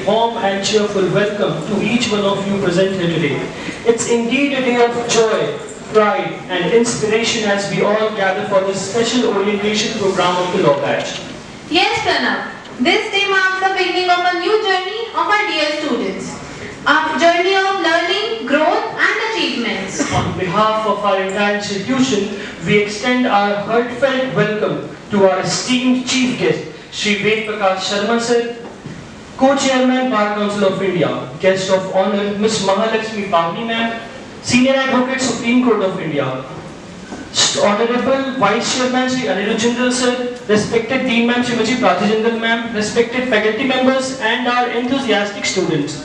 warm and cheerful welcome to each one of you present here today. It's indeed a day of joy, pride and inspiration as we all gather for this special orientation program of the Law Batch. Yes, Pranav. This day marks the beginning of a new journey of our dear students. A journey of learning, growth and achievements. On behalf of our entire institution, we extend our heartfelt welcome to our esteemed Chief Guest, Shri Ved Prakash Sharma Sir, Co-Chairman Bar Council of India, Guest of Honor Ms. Mahalakshmi Pavni Ma'am, Senior Advocate Supreme Court of India, Honorable Vice Chairman Shri Anirudh Jindal Sir, respected Dean Ma'am Srimati Prachi Jindal Ma'am, respected faculty members and our enthusiastic students.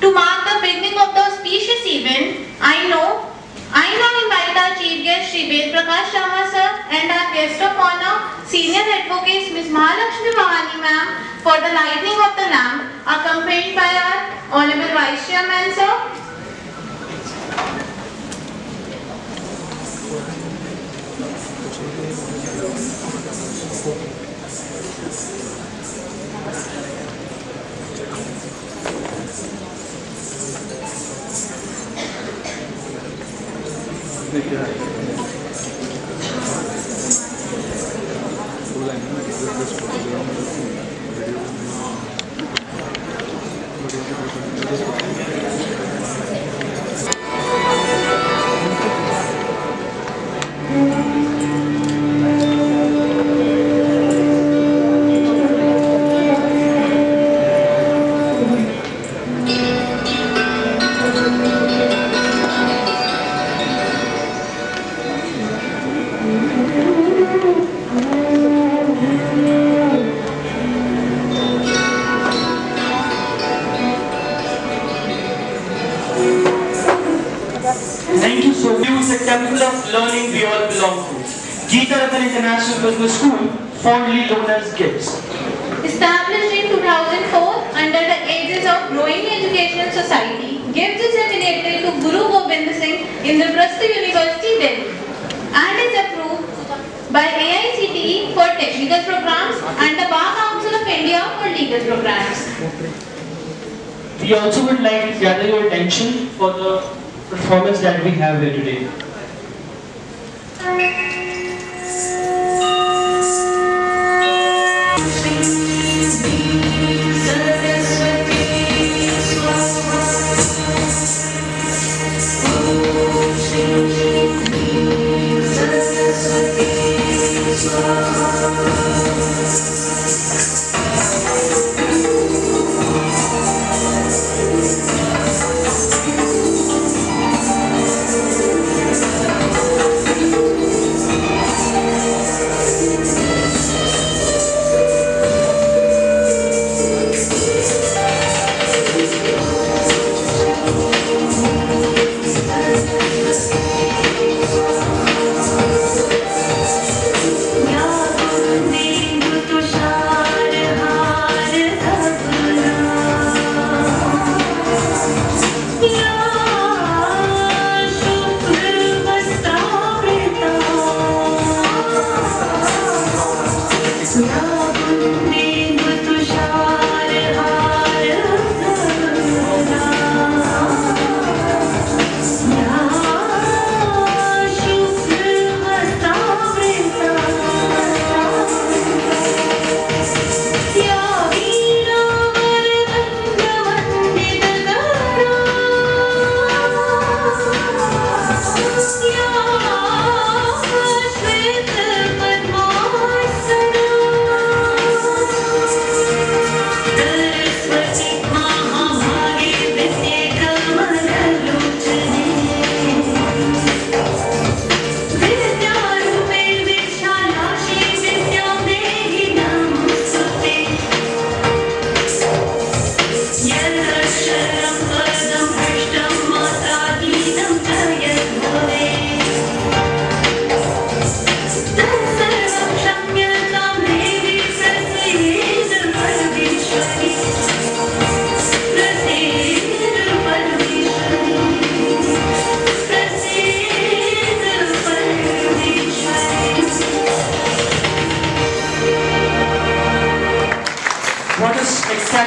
To mark the beginning of the auspicious event, I now invite our Chief Guest Shri Ved Prakash Sharma Sir and our Guest of Honor, Senior Advocates Ms. Mahalakshmi Pavni Ma'am for the lighting of the lamp, accompanied by our Honorable Vice Chairman Sir. Thank you so much. It's a temple of learning we all belong to. Geeta Ratan International Business School, fondly known as GIBS. Established in 2004 under the aegis of Growing Educational Society, GIBS is affiliated to Guru Gobind Singh Indraprastha University, Delhi and is approved by AICTE for technical programs and the Bar Council of India for legal programs. We also would like to gather your attention for the performance that we have here today.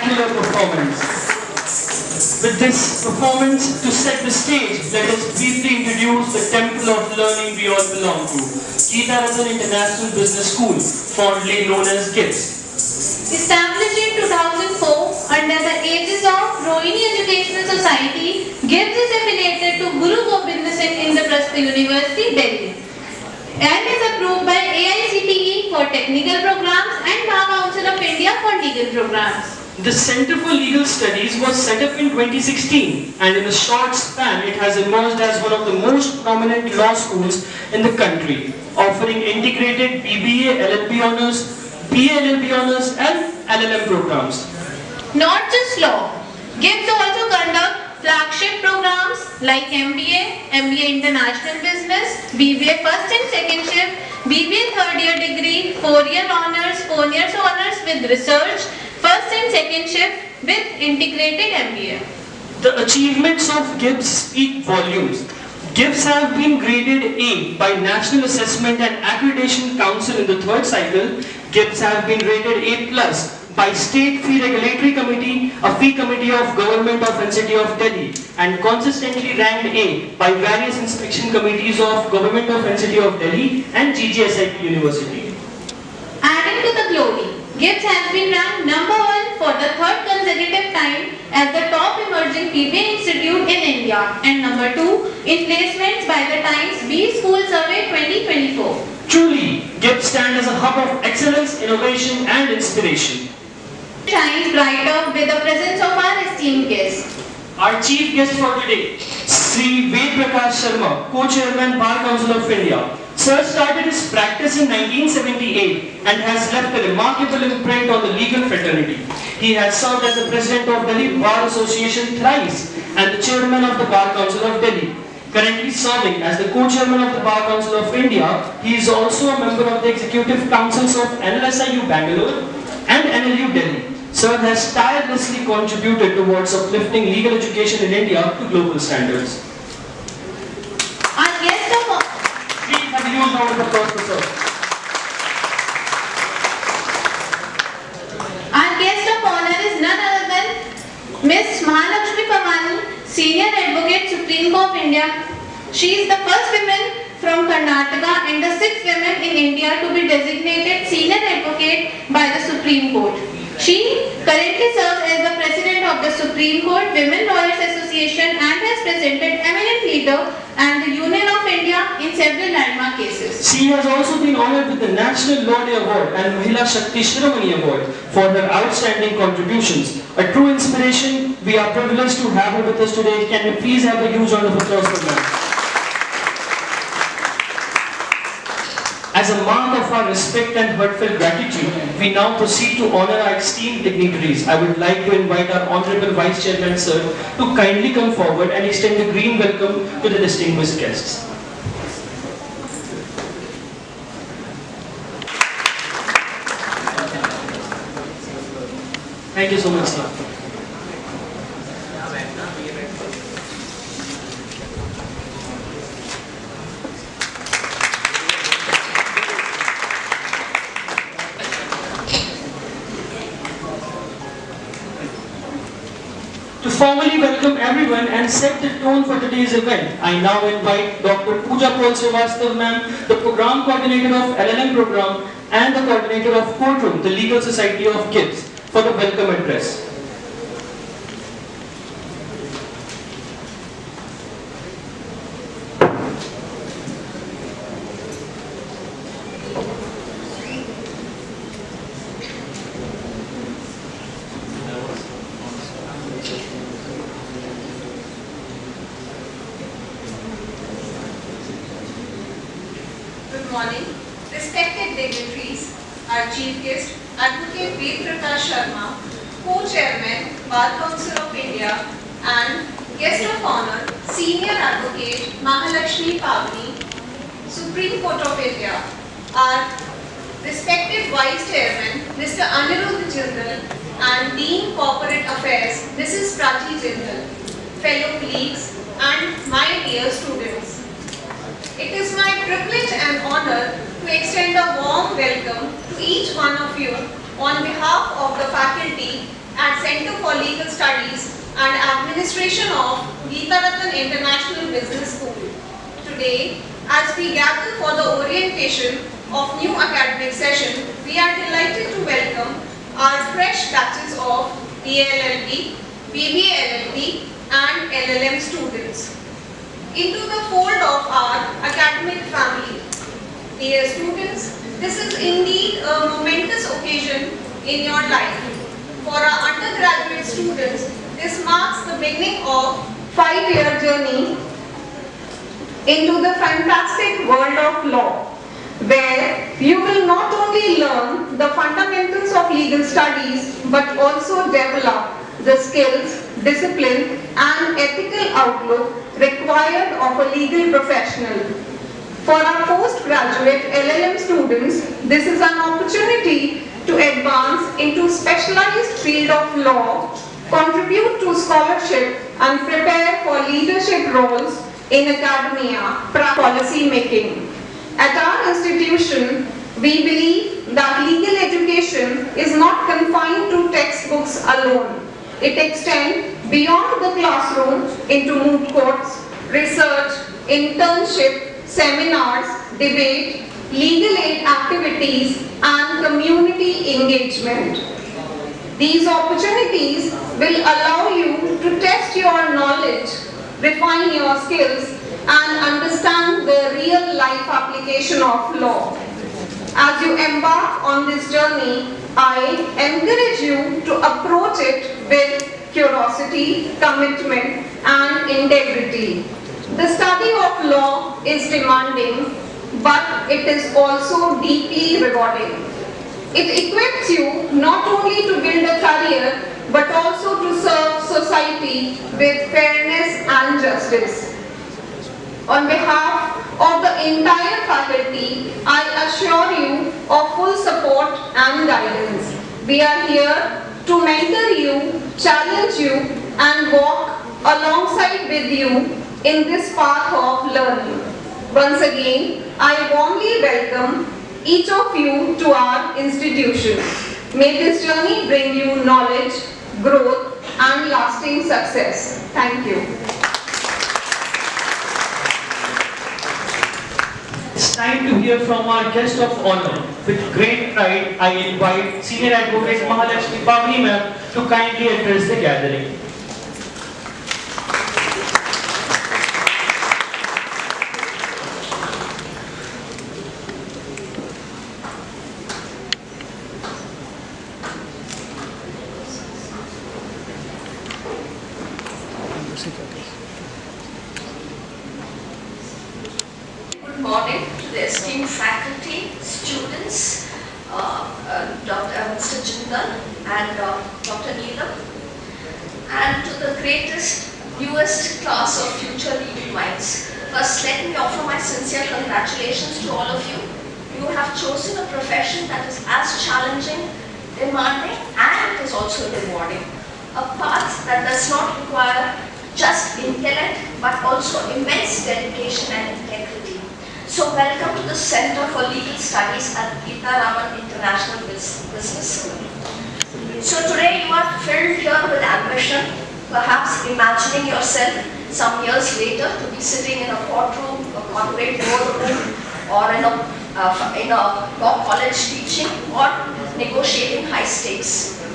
spectacular performance. With this performance to set the stage, let us briefly introduce the temple of learning we all belong to, Geetharathan International Business School, fondly known as GIBS. Established in 2004 under the aegis of Rohini Educational Society, GIBS is affiliated to Guru Gobind Singh Indraprastha University, Delhi, and is approved by AICTE for technical programs and Bar Council of India for legal programs. The Center for Legal Studies was set up in 2016, and in a short span it has emerged as one of the most prominent law schools in the country, offering integrated BBA, LLB honors, BA LLB honors and LLM programs. Not just law, GIBS also conduct flagship programs like MBA, MBA International Business, BBA first and second shift, BBA third year degree, 4-year honors, 4 years honors with research, first and second shift with integrated MBA. The achievements of GIBS speak volumes. GIBS have been graded A by National Assessment and Accreditation Council in the third cycle. GIBS have been rated A+ by State Fee Regulatory Committee, a fee committee of Government of NCT of Delhi, and consistently ranked A by various inspection committees of Government of NCT of Delhi and GGSIP University. Adding to the glory, GIBS has been ranked number 1 for the third consecutive time as the top emerging PBA institute in India and number 2 in placements by the Times B School Survey 2024. Truly, GIBS stands as a hub of excellence, innovation and inspiration. Shines brighter with the presence of our esteemed guest. Our chief guest for today, Sri Ved Prakash Sharma, Co-Chairman Bar Council of India. Sir started his practice in 1978 and has left a remarkable imprint on the legal fraternity. He has served as the President of Delhi Bar Association thrice and the Chairman of the Bar Council of Delhi. Currently serving as the Co-Chairman of the Bar Council of India, he is also a member of the Executive Councils of NLSIU Bangalore and NLU Delhi. Sir has tirelessly contributed towards uplifting legal education in India to global standards. Our guest of honor. Please have a huge round of applause for Sir. Our guest of honor is none other than Ms. Mahalakshmi Pamani, Senior Advocate, Supreme Court of India. She is the first woman from Karnataka and the 6th woman in India to be designated Senior Advocate by the Supreme Court. She currently serves as the President of the Supreme Court Women Lawyers Association and has presented eminent leader and the Union of India in several landmark cases. She has also been honored with the National Law Day Award and Mahila Shakti Shiromani Award for her outstanding contributions. A true inspiration. We are privileged to have her with us today. Can we please have a huge round of applause for her? As a mark of our respect and heartfelt gratitude, we now proceed to honor our esteemed dignitaries. I would like to invite our Honorable Vice Chairman, Sir, to kindly come forward and extend a green welcome to the distinguished guests. Thank you so much, sir. To formally welcome everyone and set the tone for today's event, I now invite Dr. Pooja Paul Srivastav ma'am, the Program Coordinator of LLM Program and the Coordinator of Courtroom, the Legal Society of GIBS, for the welcome address. Good morning, respected dignitaries, our Chief Guest, Advocate Ved Prakash Sharma, Co-Chairman, Bar Council of India, and Guest of Honor, Senior Advocate Mahalakshmi Pavni, Supreme Court of India, our respected Vice Chairman, Mr. Anirudh Jindal, and Dean Corporate Affairs, Mrs. Prachi Jindal, fellow colleagues, and my dear students. It is my privilege and honor to extend a warm welcome to each one of you on behalf of the faculty and Center for Legal Studies and Administration of Geeta Ratan International Business School. Today, as we gather for the orientation of new academic session, we are delighted to welcome our fresh batches of BLLB, BBA LLB and LLM students into the fold of our academic family. Dear students, this is indeed a momentous occasion in your life. For our undergraduate students, this marks the beginning of a 5-year journey into the fantastic world of law, where you will not only learn the fundamentals of legal studies but also develop the skills, discipline and ethical outlook required of a legal professional. For our postgraduate LLM students, this is an opportunity to advance into specialized field of law, contribute to scholarship and prepare for leadership roles in academia, policy making. At our institution, we believe that legal education is not confined to textbooks alone. It extends beyond the classroom into moot courts, research, internship, seminars, debate, legal aid activities and community engagement. These opportunities will allow you to test your knowledge, refine your skills and understand the real life application of law. As you embark on this journey, I encourage you to approach it with curiosity, commitment and integrity. The study of law is demanding, but it is also deeply rewarding. It equips you not only to build a career, but also to serve society with fairness and justice. On behalf of the entire faculty, I assure you of full support and guidance. We are here to mentor you, challenge you and walk alongside with you in this path of learning. Once again, I warmly welcome each of you to our institution. May this journey bring you knowledge, growth and lasting success. Thank you. It's time to hear from our guest of honor. With great pride, I invite Senior Advocate Mahalakshmi Pavni ma'am to kindly address the gathering. Good morning to the esteemed faculty, students, Mr. Jindal and Dr. Neelam, and to the greatest, newest class of future leading minds. First, let me offer my sincere congratulations to all of you. You have chosen a profession that is as challenging, demanding, and it is also rewarding. A path that does not require just intellect, but also immense dedication and integrity. So welcome to the Center for Legal Studies at Geeta Ratan International Business School. So today you are filled here with ambition, perhaps imagining yourself some years later to be sitting in a courtroom, a corporate boardroom, or in a law college teaching or negotiating high stakes.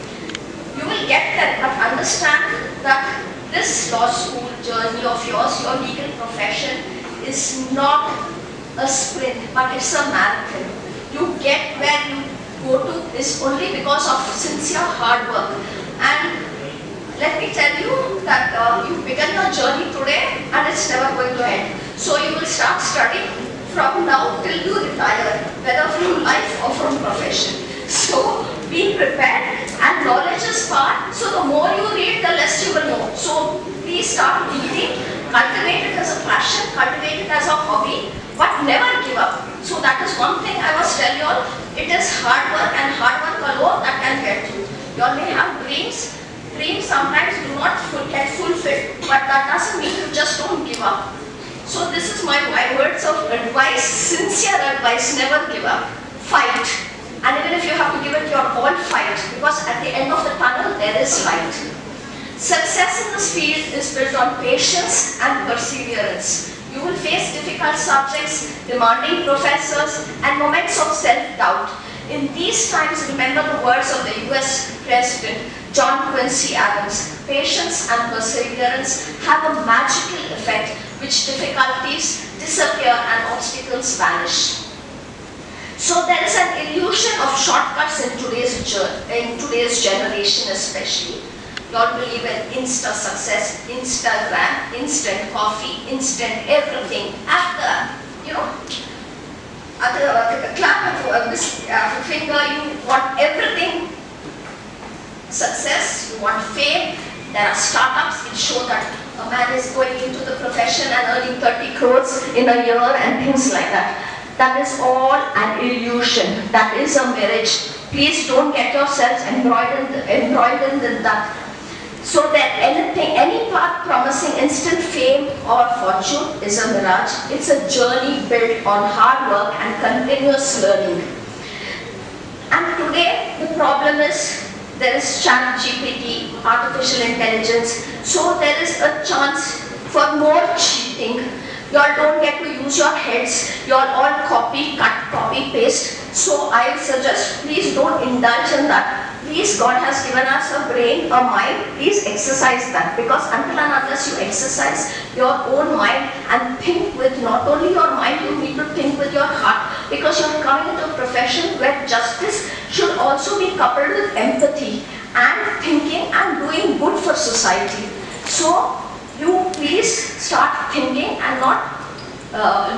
You will get there, but understand that this law school journey of yours, your legal profession, is not a sprint, but it's a marathon. You get where you go to is only because of sincere hard work. And let me tell you that you began your journey today and it's never going to end. So you will start studying from now till you retire, whether from life or from profession. So be prepared, and knowledge is part, so the more you read, the less you will know. So please start reading, cultivate it as a passion, cultivate it as a hobby, but never give up. So that is one thing I must tell you all. It is hard work and hard work alone that can get you. You all may have dreams. Dreams sometimes do not get fulfilled, but that doesn't mean you just don't give up. So this is my words of advice, sincere advice: never give up. Fight. And even if you have to give it your all, fight, because at the end of the tunnel there is light. Success in this field is built on patience and perseverance. You will face difficult subjects, demanding professors, and moments of self-doubt. In these times, remember the words of the US President John Quincy Adams. Patience and perseverance have a magical effect which difficulties disappear and obstacles vanish. So there is an illusion of shortcuts in today's generation especially. You all believe in Insta success, Instagram, instant coffee, instant everything. At the clap of this finger, you want everything. Success, you want fame. There are startups which show that a man is going into the profession and earning 30 crores in a year and things like that. That is all an illusion. That is a mirage. Please don't get yourselves embroiled in that. So that any path promising instant fame or fortune is a mirage. It's a journey built on hard work and continuous learning. And today the problem is there is ChatGPT, artificial intelligence. So there is a chance for more cheating. You all don't get to use your heads. You all copy, cut, copy, paste. So I suggest please don't indulge in that. Please, God has given us a brain, a mind. Please exercise that, because until and unless you exercise your own mind and think with not only your mind, you need to think with your heart, because you're coming into a profession where justice should also be coupled with empathy and thinking and doing good for society. So you please start thinking and not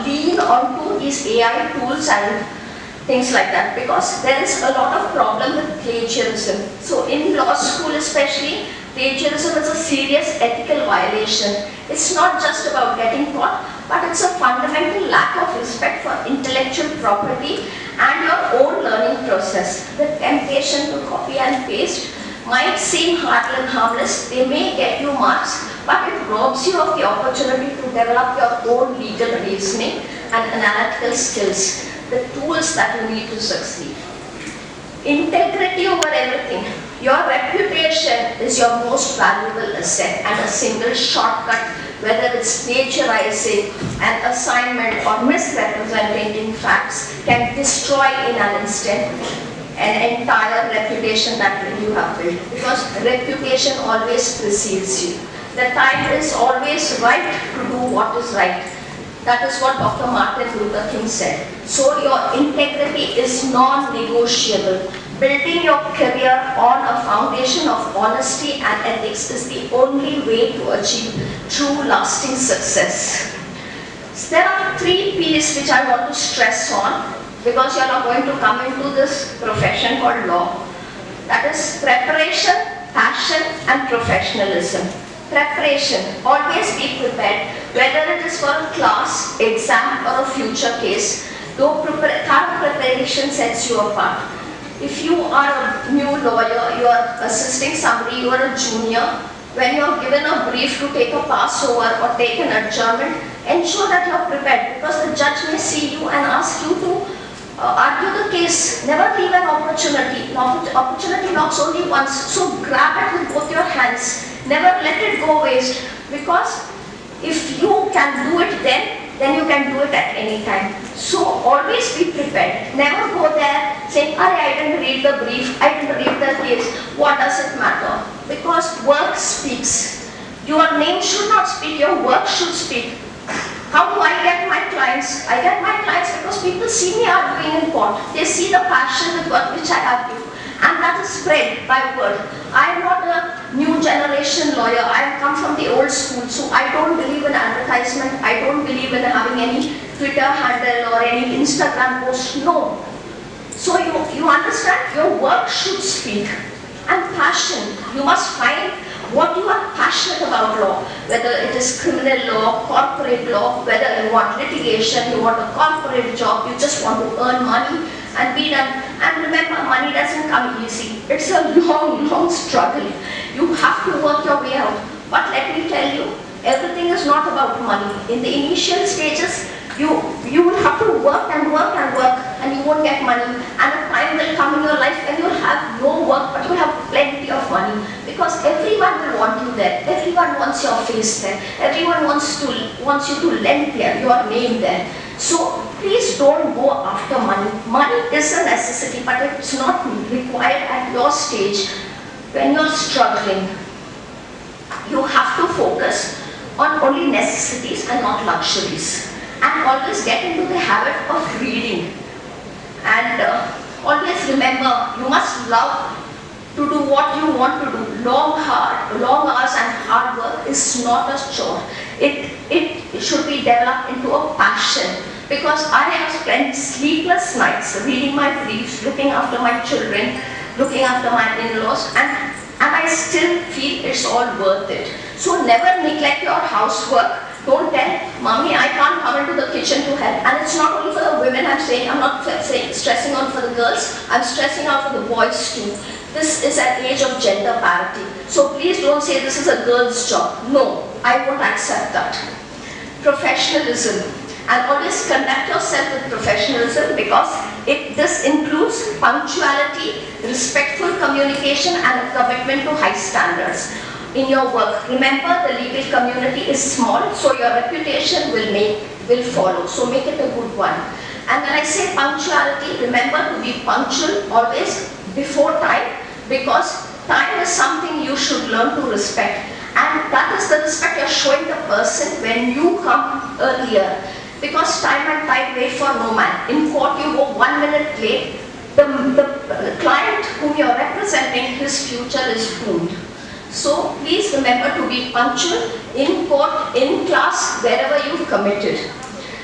lean onto these AI tools and things like that, because there is a lot of problem with plagiarism. So in law school especially, plagiarism is a serious ethical violation. It's not just about getting caught, but it's a fundamental lack of respect for intellectual property and your own learning process. The temptation to copy and paste might seem harmless. They may get you marks, but it robs you of the opportunity to develop your own legal reasoning and analytical skills, the tools that you need to succeed. Integrity over everything. Your reputation is your most valuable asset, and a single shortcut, whether it's plagiarizing an assignment or misrepresenting facts, can destroy in an instant an entire reputation that you have built, because reputation always precedes you. The time is always right to do what is right. That is what Dr. Martin Luther King said. So your integrity is non-negotiable. Building your career on a foundation of honesty and ethics is the only way to achieve true lasting success. So there are 3 P's which I want to stress on, because you are going to come into this profession called law. That is preparation, passion and professionalism. Preparation, always be prepared, whether it is for a class, exam or a future case. Though thorough preparation sets you apart. If you are a new lawyer, you are assisting somebody, you are a junior, when you are given a brief to take a passover or take an adjournment, ensure that you are prepared, because the judge may see you and ask you to argue the case. Never leave an opportunity. Opportunity knocks only once, so grab it with both your hands. Never let it go waste, because if you can do it then you can do it at any time. So always be prepared. Never go there saying, I didn't read the brief, I didn't read the case. What does it matter? Because work speaks. Your name should not speak, your work should speak. How do I get my clients? I get my clients because people see me arguing in court. They see the passion with which I argue. And that is spread by word. I am not a new generation lawyer. I have come from the old school. So I don't believe in advertisement. I don't believe in having any Twitter handle or any Instagram post. No. So you understand? Your work should speak. And passion. You must find what you are passionate about law. Whether it is criminal law, corporate law, whether you want litigation, you want a corporate job, you just want to earn money and be done. And remember, money doesn't come easy. It's a long, long struggle. You have to work your way out. But let me tell you, everything is not about money. In the initial stages, you will have to work and work and work, and you won't get money. And a time will your life when you have no work but you have plenty of money, because everyone will want you there, everyone wants your face there, everyone wants you to lend your name there. So please don't go after money. Money is a necessity, but it's not required at your stage when you're struggling. You have to focus on only necessities and not luxuries, and always get into the habit of reading. And always remember, you must love to do what you want to do. Long hours and hard work is not a chore. It should be developed into a passion, because I have spent sleepless nights reading my briefs, looking after my children, looking after my in-laws, and I still feel it's all worth it. So never neglect your housework. Don't tell, Mommy, I can't come into the kitchen to help. And it's not only for the women I'm saying, I'm not saying stressing out for the girls, I'm stressing out for the boys too. This is an age of gender parity. So please don't say this is a girl's job. No, I won't accept that. Professionalism. And always conduct yourself with professionalism, because this includes punctuality, respectful communication, and a commitment to high standards in your work. Remember, the legal community is small, so your reputation will follow. So make it a good one. And when I say punctuality, remember to be punctual always before time, because time is something you should learn to respect. And that is the respect you're showing the person when you come earlier. Because time and tide wait for no man. In court, you go 1 minute late, the client whom you're representing, his future is doomed. So please remember to be punctual in court, in class, wherever you've committed.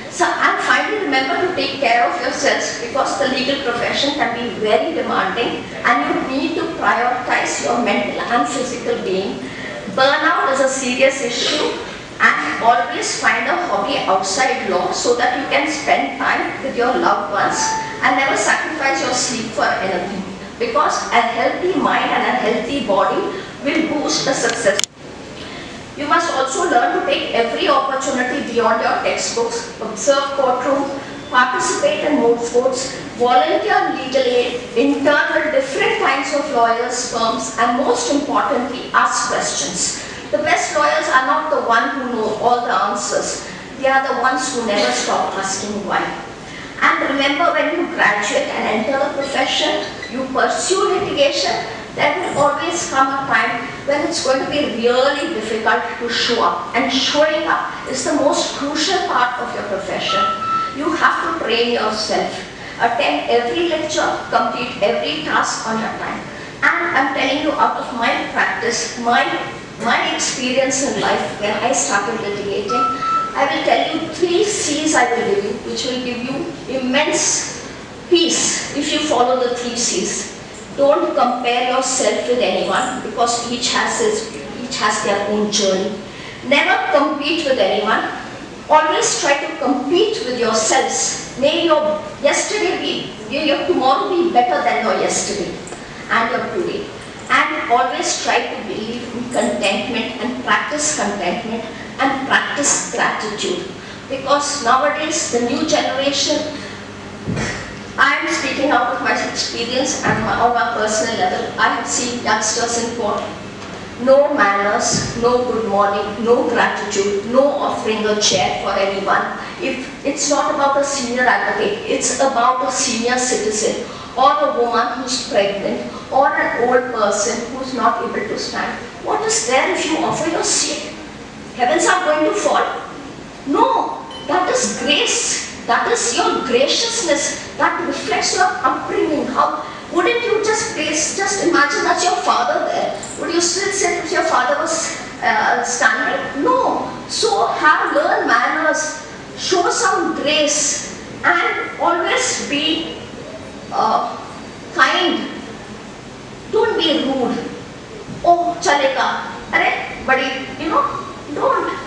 So, and finally, remember to take care of yourselves, because the legal profession can be very demanding and you need to prioritize your mental and physical being. Burnout is a serious issue, and always find a hobby outside law so that you can spend time with your loved ones, and never sacrifice your sleep for anything, because a healthy mind and a healthy body will boost the success. You must also learn to take every opportunity beyond your textbooks, observe courtroom, participate in moot courts, volunteer legal aid, intern with different kinds of lawyers, firms, and most importantly, ask questions. The best lawyers are not the ones who know all the answers. They are the ones who never stop asking why. And remember, when you graduate and enter the profession, you pursue litigation, there will always come a time when it's going to be really difficult to show up. And showing up is the most crucial part of your profession. You have to train yourself. Attend every lecture, complete every task on your time. And I'm telling you, out of my practice, my experience in life when I started litigating, I will tell you 3 C's I will give you, which will give you immense peace if you follow the 3 C's. Don't compare yourself with anyone, because each has their own journey. Never compete with anyone. Always try to compete with yourselves. May your tomorrow be better than your yesterday and your today. And always try to believe in contentment and practice gratitude. Because nowadays, the new generation, I am speaking out of my experience and on my personal level, I have seen youngsters in court. No manners, no good morning, no gratitude, no offering a chair for anyone. If it's not about a senior advocate, it's about a senior citizen, or a woman who's pregnant, or an old person who's not able to stand. What is there if you offer your seat? Heavens are going to fall? No, that is grace. That is your graciousness. That reflects your upbringing. How wouldn't you just imagine that's your father there? Would you still sit if your father was standing? No. So learn manners, show some grace, and always be kind. Don't be rude. Oh, chalega. Arey, buddy, don't.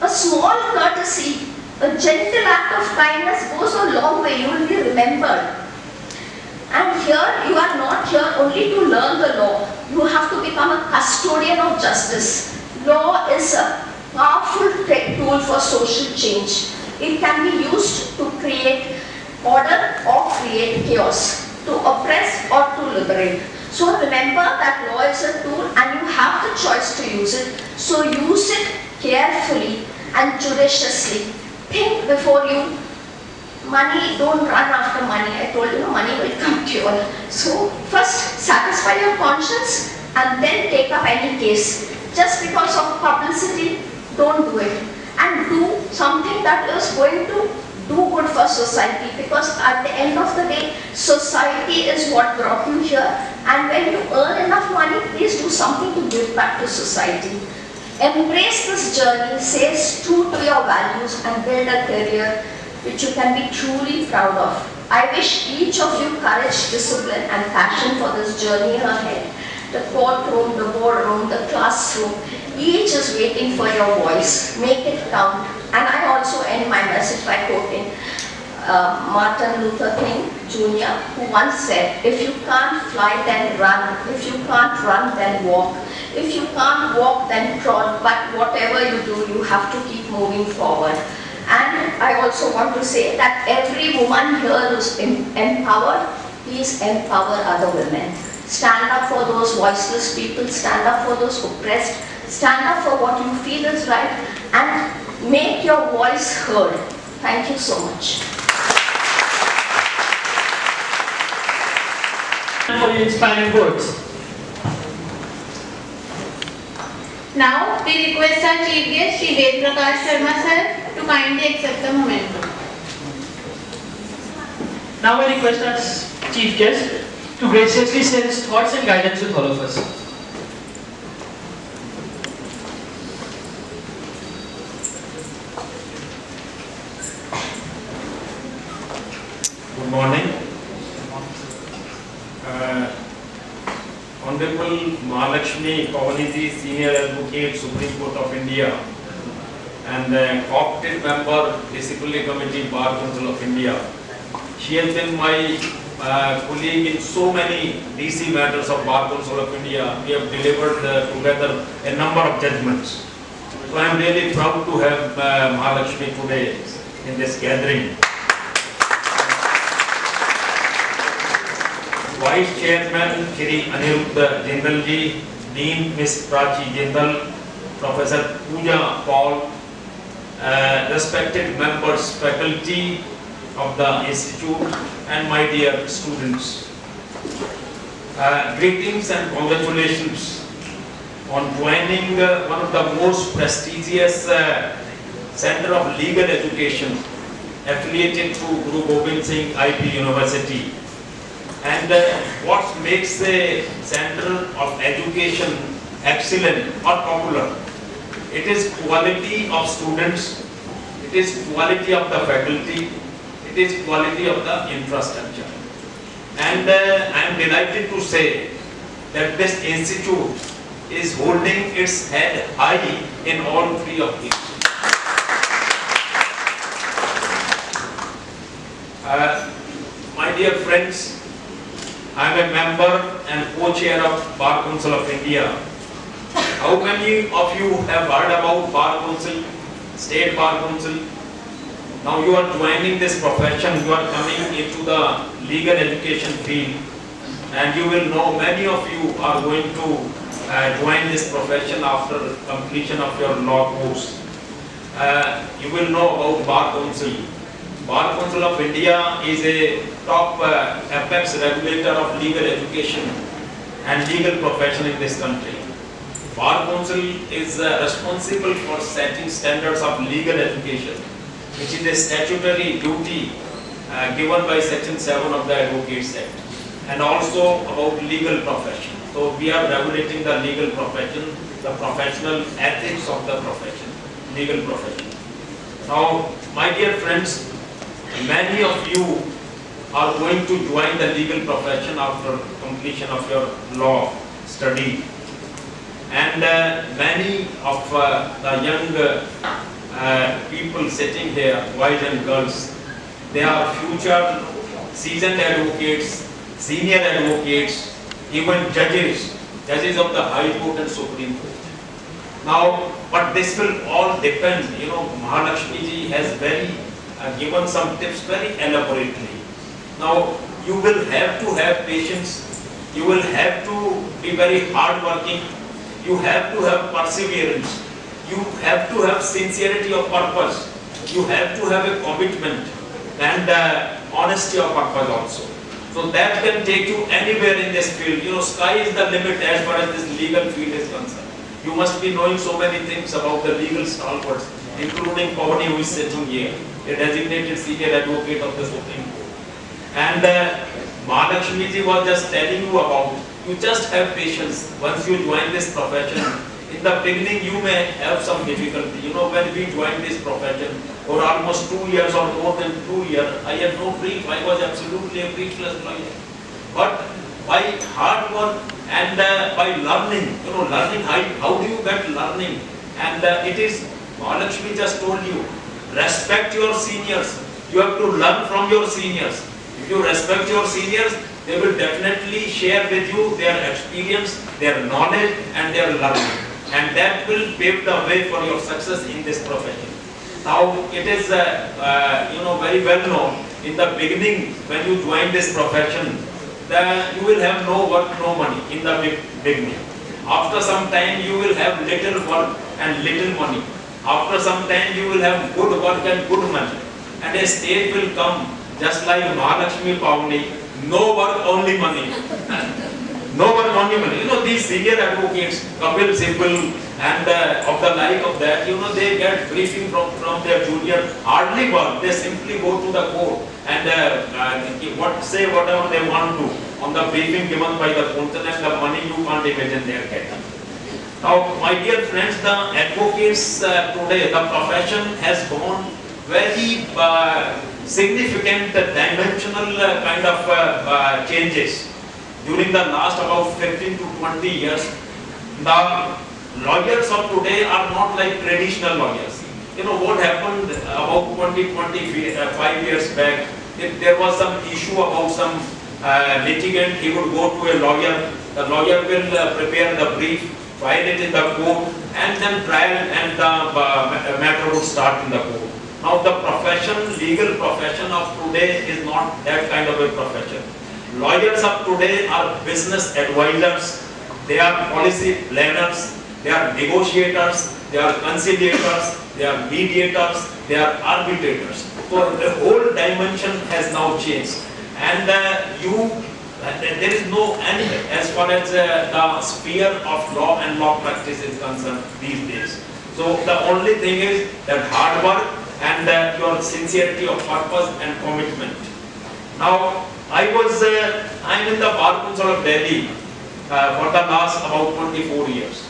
A small courtesy, a gentle act of kindness goes a long way. You will be remembered. And here, you are not here only to learn the law. You have to become a custodian of justice. Law is a powerful tool for social change. It can be used to create order or create chaos. to oppress or to liberate. So remember that law is a tool and you have the choice to use it. So use it carefully and judiciously. Think before you. Money, don't run after money. I told you, money will come to you. So first satisfy your conscience and then take up any case. Just because of publicity, don't do it. And do something that is going to do good for society, because at the end of the day, society is what brought you here, and when you earn enough money, please do something to give back to society. Embrace this journey, stay true to your values and build a career which you can be truly proud of. I wish each of you courage, discipline and passion for this journey ahead. The courtroom, the boardroom, the classroom, each is waiting for your voice. Make it count. And I also end my message by quoting Martin Luther King Jr., who once said, if you can't fly, then run. If you can't run, then walk. If you can't walk, then crawl. But whatever you do, you have to keep moving forward. And I also want to say that every woman here is empowered. Please empower other women. Stand up for those voiceless people. Stand up for those oppressed. Stand up for what you feel is right. And make your voice heard. Thank you so much. For your inspiring words. Now we request our chief guest, Shri Ved Prakash Sharma sir, to kindly accept the memento. Now I request our chief guest to graciously share his thoughts and guidance with all of us. Good morning. Honorable Mahalakshmi Pavaniji, Senior Advocate, Supreme Court of India, and co-opted member, Disciplinary Committee, Bar Council of India. She has been my colleague in so many DC matters of Bar Council of India. We have delivered together a number of judgments. So I am really proud to have Mahalakshmi today in this gathering. Vice Chairman Shri Aniruddha Jindal ji, Dean Ms. Prachi Jindal, Professor Pooja Paul, respected members, faculty of the institute, and my dear students. Greetings and congratulations on joining one of the most prestigious center of legal education affiliated to Guru Gobind Singh IP University. And what makes a center of education excellent or popular? It is quality of students, it is quality of the faculty, it is quality of the infrastructure. And I am delighted to say that this institute is holding its head high in all three of these. My dear friends, I am a member and co-chair of Bar Council of India. How many of you have heard about Bar Council, State Bar Council? Now you are joining this profession, you are coming into the legal education field, and you will know many of you are going to join this profession after completion of your law course. You will know about Bar Council. Bar Council of India is a top apex regulator of legal education and legal profession in this country. Bar Council is responsible for setting standards of legal education, which is a statutory duty given by Section 7 of the Advocates Act, and also about legal profession. So we are regulating the legal profession, the professional ethics of the profession, legal profession. Now, my dear friends, many of you are going to join the legal profession after completion of your law study, and many of the young people sitting here, boys and girls, they are future seasoned advocates, senior advocates, even judges of the High Court and Supreme Court. Now, but this will all depend, Mahalakshmi ji has given some tips very elaborately. Now, you will have to have patience, you will have to be very hardworking, you have to have perseverance, you have to have sincerity of purpose, you have to have a commitment and honesty of purpose also. So that can take you anywhere in this field. You know, sky is the limit as far as this legal field is concerned. You must be knowing so many things about the legal stalwarts, including Pavani, who is sitting here, a designated senior advocate of the Supreme Court. And Mahalakshmi ji was just telling you about, you just have patience. Once you join this profession, in the beginning you may have some difficulty. You know, when we joined this profession, for almost 2 years or more than 2 years, I had no brief. I was absolutely a briefless lawyer. But by hard work and by learning, you know, learning, how do you get learning? And it is, Mahalakshmi just told you, respect your seniors. You have to learn from your seniors. If you respect your seniors, they will definitely share with you their experience, their knowledge and their learning. And that will pave the way for your success in this profession. Now, it is you know, very well known, in the beginning when you join this profession, that you will have no work, no money in the beginning. After some time you will have little work and little money. After some time you will have good work and good money. And a stage will come, just like Mahalakshmi Pavani, no work, only money. No work, only money. You know, these senior advocates, Kapil Sibal and of the like of that, you know, they get briefing from their junior, hardly work. They simply go to the court and say whatever they want to on the briefing given by the court, and the money you can't imagine they are getting. Now, my dear friends, the advocates today, the profession has gone very significant dimensional kind of changes. During the last about 15 to 20 years, the lawyers of today are not like traditional lawyers. You know what happened about 25 years back, if there was some issue about some litigant, he would go to a lawyer, the lawyer will prepare the brief, file it in the court, and then trial and the matter would start in the court. Now the profession, legal profession of today is not that kind of a profession. Lawyers of today are business advisors, they are policy planners, they are negotiators, they are conciliators, they are mediators, they are arbitrators. So the whole dimension has now changed. And there is no end as far as the sphere of law and law practice is concerned these days. So the only thing is that hard work and your sincerity of purpose and commitment. Now, I'm in the Bar Council of Delhi for the last about 24 years.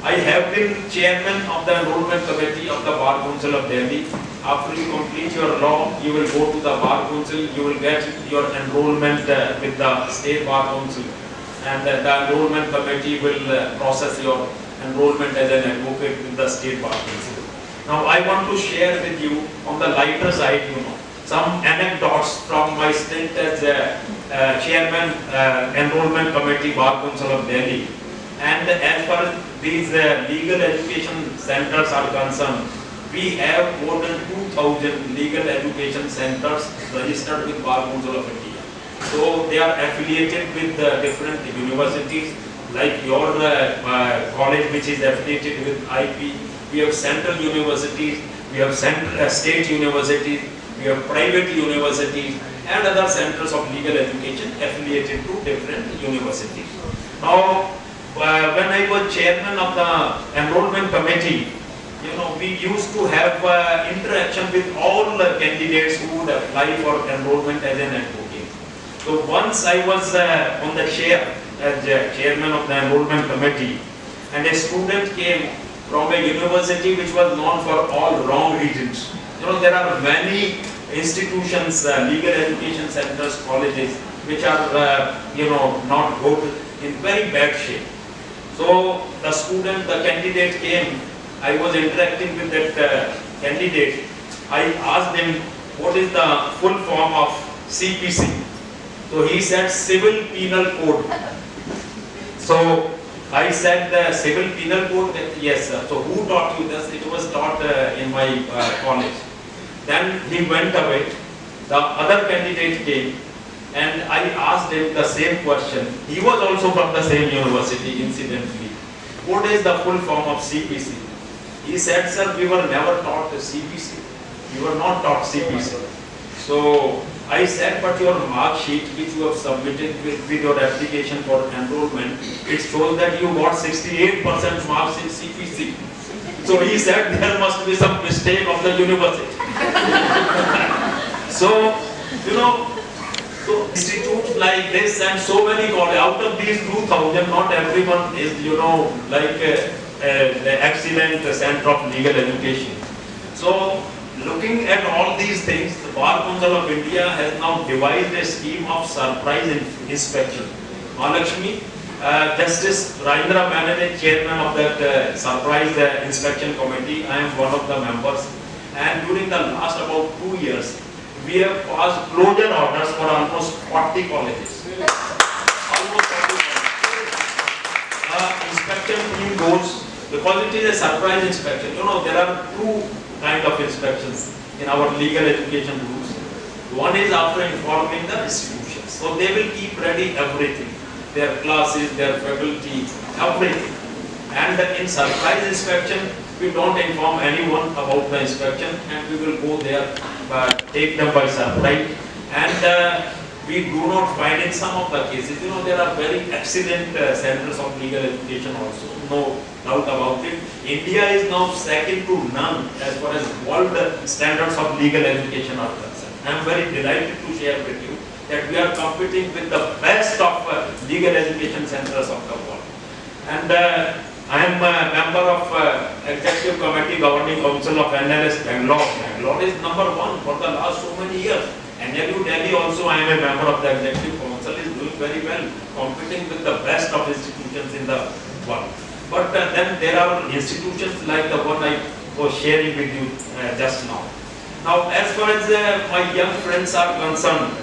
I have been chairman of the enrollment committee of the Bar Council of Delhi. After you complete your law, you will go to the Bar Council, you will get your enrollment with the State Bar Council, and the enrollment committee will process your enrollment as an advocate with the State Bar Council. Now I want to share with you on the lighter side, you know, some anecdotes from my stint as chairman enrollment committee Bar Council of Delhi. And as far as these legal education centers are concerned, we have more than 2,000 legal education centers registered with Bar Council of India. So they are affiliated with different universities, like your college, which is affiliated with IP. We have central universities, we have state universities, we have private universities and other centers of legal education affiliated to different universities. Now, when I was chairman of the enrollment committee, you know, we used to have interaction with all the candidates who would apply for enrollment as an advocate. So once I was on the chair as chairman of the enrollment committee, and a student came from a university which was known for all wrong reasons. You know, there are many institutions, legal education centers, colleges, which are, you know, not good, in very bad shape. So the student, the candidate came, I was interacting with that candidate. I asked him, what is the full form of CPC? So he said, Civil Penal Code. So I said, the Civil Penal Code? Yes, sir. So who taught you this? It was taught in my college. Then he went away. The other candidate came and I asked him the same question. He was also from the same university, incidentally. What is the full form of CPC? He said, sir, we were never taught CPC. We were not taught CPC. So I said, but your mark sheet which you have submitted with your application for enrollment, it shows that you got 68% marks in CPC. So he said there must be some mistake of the university. So, so institutes like this and so many colleges, out of these 2,000, not everyone is, the excellent center of legal education. So, looking at all these things, the Bar Council of India has now devised a scheme of surprise inspection. Mahalakshmi, Justice Rajendra Menon is chairman of that surprise inspection committee. I am one of the members. And during the last about 2 years, we have passed closure orders for almost 40 colleges. Almost 40 colleges. Inspection team goes, because it is a surprise inspection. There are two kind of inspections in our legal education rules. One is after informing the institutions. So they will keep ready everything. Their classes, their faculty, everything. And in surprise inspection, we don't inform anyone about the inspection and we will go there, take them by surprise. And we do not find in some of the cases, there are very excellent centers of legal education also, no doubt about it. India is now second to none as far as world standards of legal education are concerned. I am very delighted to share with you that we are competing with the best of legal education centers of the world. And I am a member of Executive Committee Governing Council of NLS Bangalore. Bangalore is #1 for the last so many years. And NLU Delhi also, I am a member of the Executive Council, is doing very well, competing with the best of institutions in the world. But then there are institutions like the one I was sharing with you just now. Now, as far as my young friends are concerned,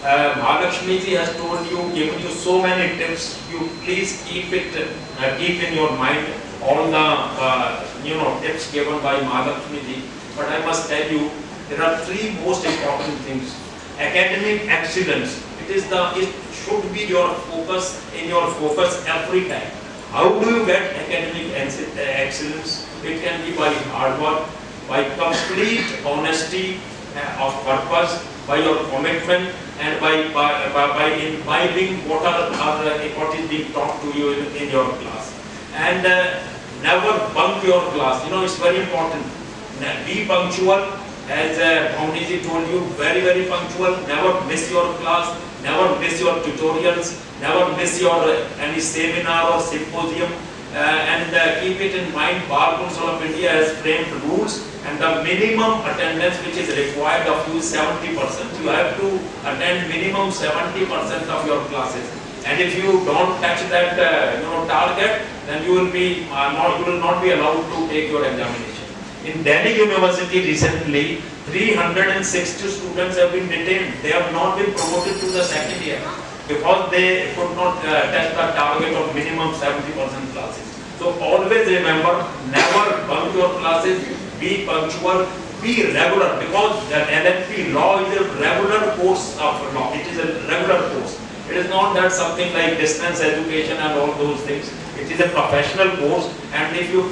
Mahalakshmi ji has told you, given you so many tips. You please keep in your mind all the tips given by Mahalakshmi ji. But I must tell you, there are three most important things. Academic excellence. It should be your focus every time. How do you get academic excellence? It can be by hard work, by complete honesty of purpose, by your commitment, and by imbibing what is being taught to you in your class. And never bunk your class. It's very important. Be punctual. As Bhavani told you, very, very punctual. Never miss your class. Never miss your tutorials. Never miss your any seminar or symposium. And keep it in mind, Bar Council of India has framed rules, and the minimum attendance which is required of you is 70%. You have to attend minimum 70% of your classes. And if you don't touch that target, then you will not be allowed to take your examination. In Delhi University recently, 360 students have been detained. They have not been promoted to the second year because they could not touch the target of minimum 70% classes. So always remember, never bunk your classes, be punctual, be regular, because the LLP law is a regular course of law. It is a regular course. It is not that something like distance education and all those things. It is a professional course, and if you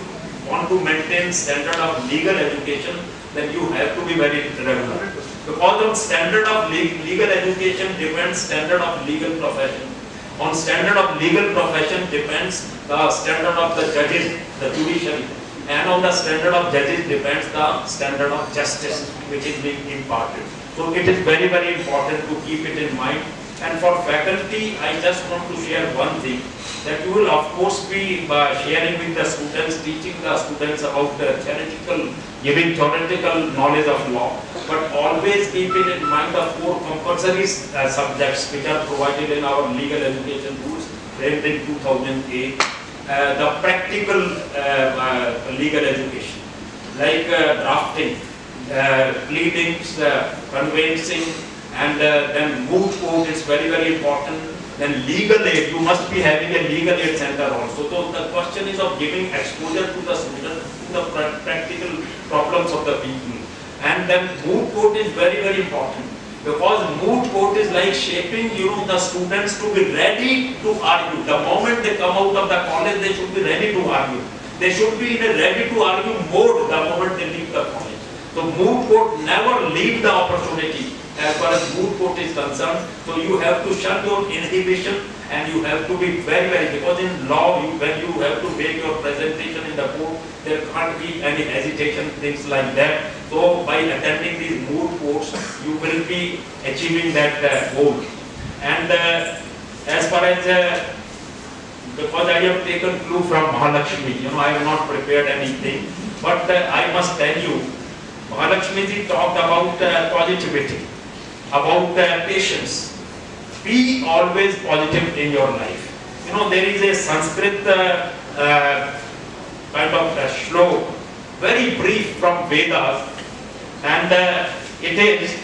want to maintain standard of legal education, then you have to be very regular. Because on standard of legal education depends standard of legal profession. On standard of legal profession depends the standard of the judges, the judiciary. And on the standard of judges depends the standard of justice which is being imparted. So it is very, very important to keep it in mind. And for faculty, I just want to share one thing, that you will of course be sharing with the students, teaching the students about the giving theoretical knowledge of law, but always keep it in mind the 4 compulsory subjects which are provided in our legal education rules framed in 2008, the practical legal education, like drafting, pleadings, conveyancing, and then moot court is very, very important. Then legal aid, you must be having a legal aid center also. So the question is of giving exposure to the student to the practical problems of the people. And then moot court is very, very important. Because moot court is like shaping, the students to be ready to argue. The moment they come out of the college, they should be ready to argue. They should be in a ready to argue mode the moment they leave the college. So moot court never leave the opportunity as far as moot court is concerned. So you have to shun your inhibition and you have to be very, because in law, when you have to make your presentation in the court, there can't be any hesitation, things like that. So by attending these moot courts, you will be achieving that goal. And as far as, because I have taken clue from Mahalakshmi, I have not prepared anything, but I must tell you, Mahalakshmi ji talked about positivity, about patience. Be always positive in your life. There is a Sanskrit kind of a shlok, very brief from Vedas, and it is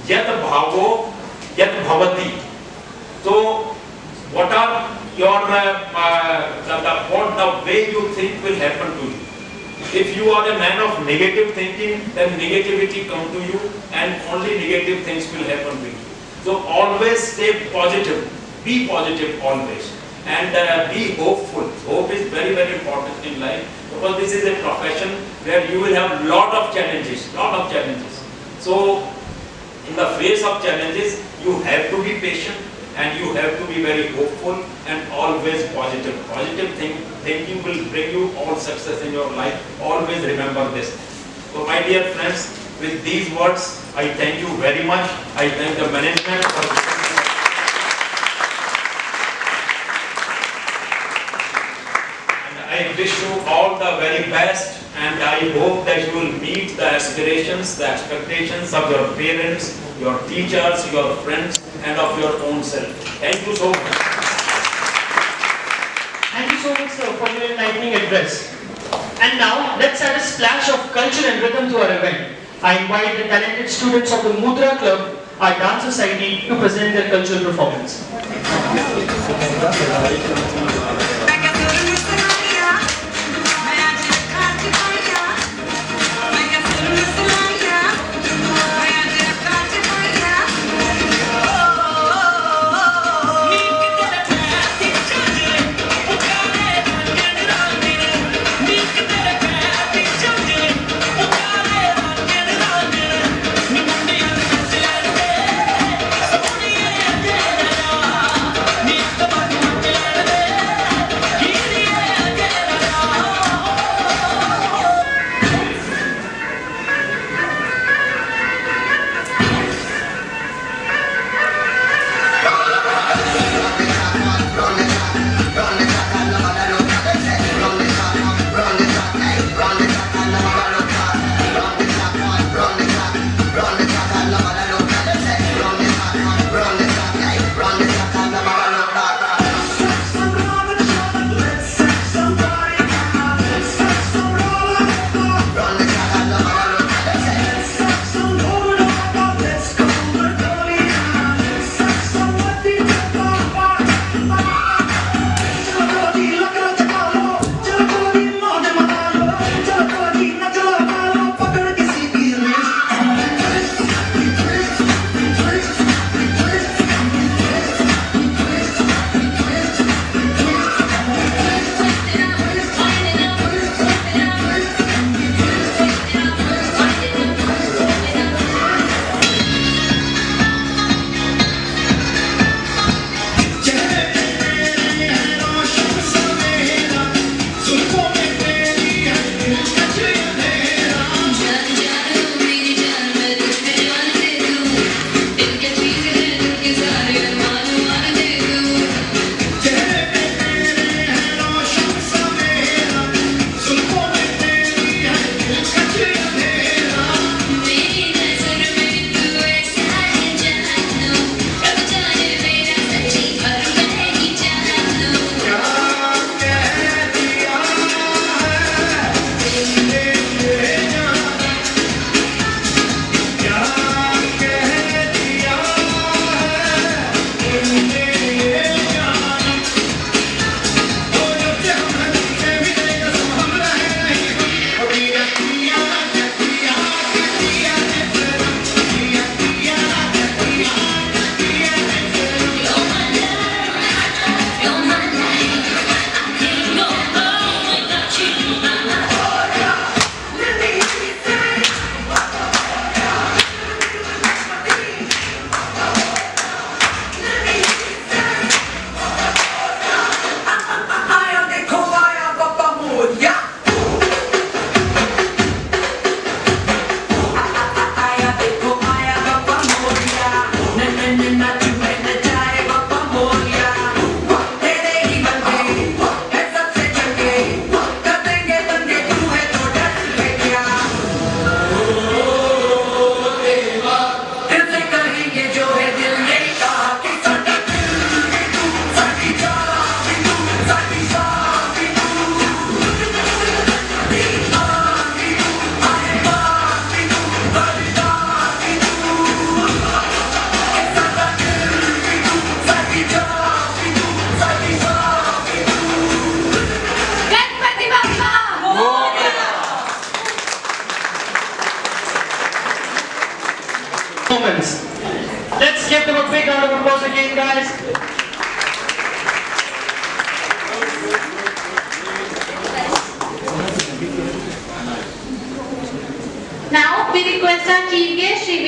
Yat Bhavo Yat Bhavati. So, what are your the way you think will happen to you? If you are a man of negative thinking, then negativity come to you, and only negative things will happen to you. So always stay positive, be positive always, and be hopeful. Hope is very, important in life, because this is a profession where you will have lot of challenges. So in the face of challenges, you have to be patient and you have to be very hopeful and always positive. Positive thinking will bring you all success in your life. Always remember this. So my dear friends, with these words, I thank you very much. I thank the management for and I wish you all the very best, and I hope that you will meet the aspirations, the expectations of your parents, your teachers, your friends, and of your own self. Thank you so much. Thank you so much, sir, for your enlightening address. And now, let's add a splash of culture and rhythm to our event. I invite the talented students of the Mudra Club, our dance society, to present their cultural performance.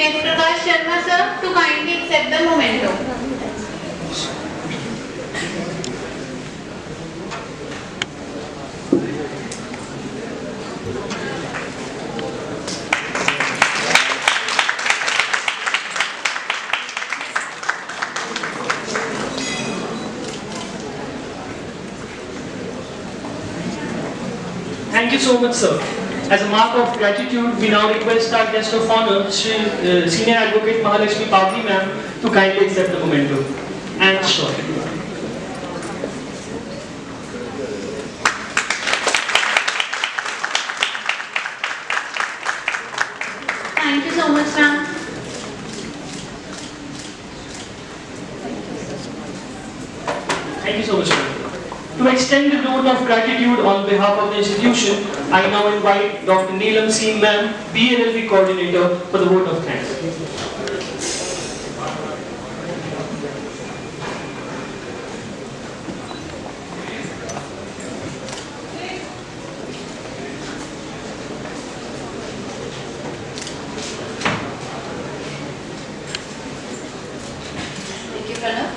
Ved Prakash Sharma sir to kindly accept the memento. Thank you so much, sir. As a mark of gratitude, we now request our guest of honor, Senior Advocate Mahalakshmi Pavli ma'am, to kindly accept the memento. And sure. Thank you so much, ma'am. Thank you so much, ma'am. To extend the note of gratitude on behalf of the institution, I now invite Dr. Neelam C. ma'am, BNLB coordinator, for the vote of thanks. Thank you, Pranav.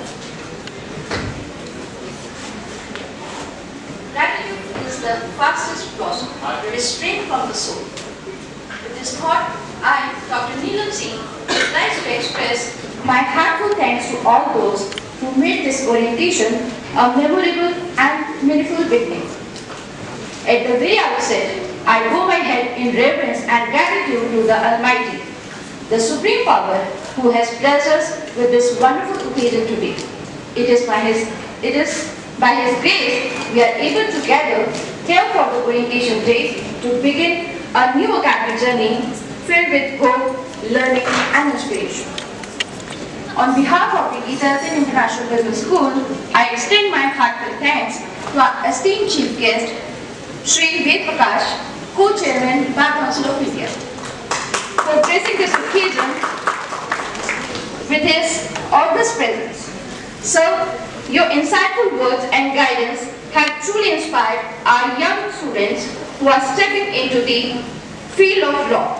Gratitude is the fastest blossom, restraint from the soul. With this thought, I, Dr. Neelam Singh, would like to express my heartfelt thanks to all those who made this orientation a memorable and meaningful beginning. At the very outset, I bow my head in reverence and gratitude to the Almighty, the Supreme Power, who has blessed us with this wonderful occasion today. It is by His grace we are able to gather here for the orientation day to begin a new academic journey filled with hope, learning and inspiration. On behalf of the Ethiopian International Business School, I extend my heartfelt thanks to our esteemed chief guest, Shri Ved Prakash, Co-Chairman, Bar Council of India, for gracing this occasion with his august presence. Sir, your insightful words and guidance have truly inspired our young students who are stepping into the field of law.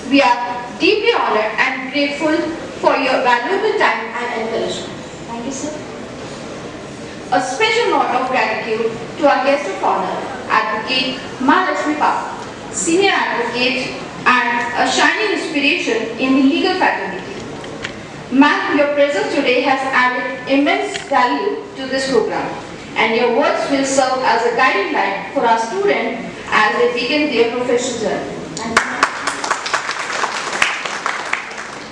We are deeply honored and grateful for your valuable time and encouragement. Thank you, sir. A special note of gratitude to our guest of honor, Advocate Mahalakshmi Pavli, Senior Advocate and a shining inspiration in the legal faculty. Ma'am, your presence today has added immense value to this program, and your words will serve as a guiding light for our students as they begin their professional journey.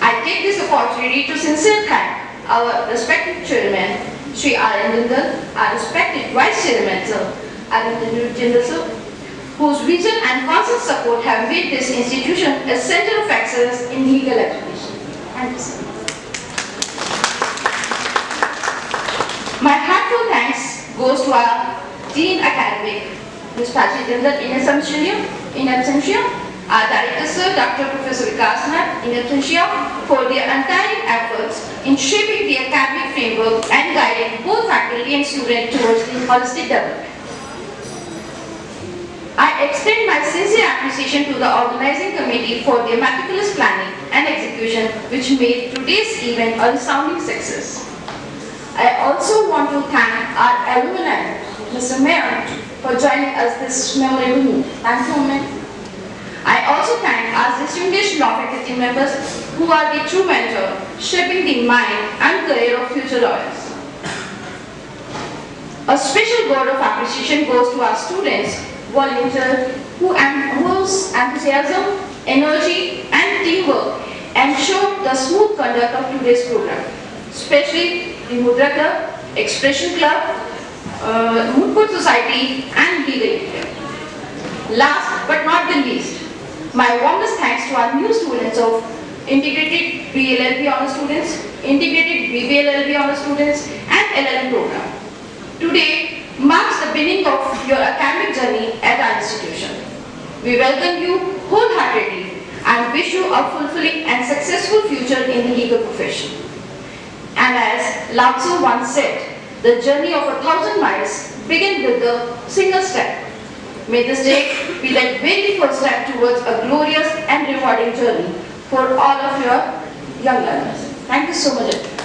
I take this opportunity to sincerely thank our respected chairman, Sri R. Jindal, our respected vice chairman, Sir Arvind Jindal, sir, whose vision and constant support have made this institution a center of excellence in legal education. Thank you, sir. My heartfelt thanks goes to our Dean Academic, Ms. Pachi Jindal in absentia, our Director Sir, Dr. Professor Vikasnath in absentia, for their untiring efforts in shaping the academic framework and guiding both faculty and students towards the holistic development. I extend my sincere appreciation to the organizing committee for their meticulous planning and execution, which made today's event a resounding success. I also want to thank our alumni, Mr. Mayor, for joining us this memorable meeting. Thank you, Mayor. I also thank our distinguished law faculty members who are the true mentor, shaping the mind and career of future lawyers. A special word of appreciation goes to our students, volunteers, whose enthusiasm, energy, and teamwork ensured the smooth conduct of today's program, especially the Mudra Club, Expression Club, Mood Court Society, and Legal India. Last but not the least, my warmest thanks to our new students of Integrated BLLB Honor Students, Integrated BBLLB Honor Students, and LLM program. Today marks the beginning of your academic journey at our institution. We welcome you wholeheartedly and wish you a fulfilling and successful future in the legal profession. And as Lao Tzu once said, the journey of 1,000 miles begins with a single step. May this day be the very first step towards a glorious and rewarding journey for all of your young learners. Thank you so much.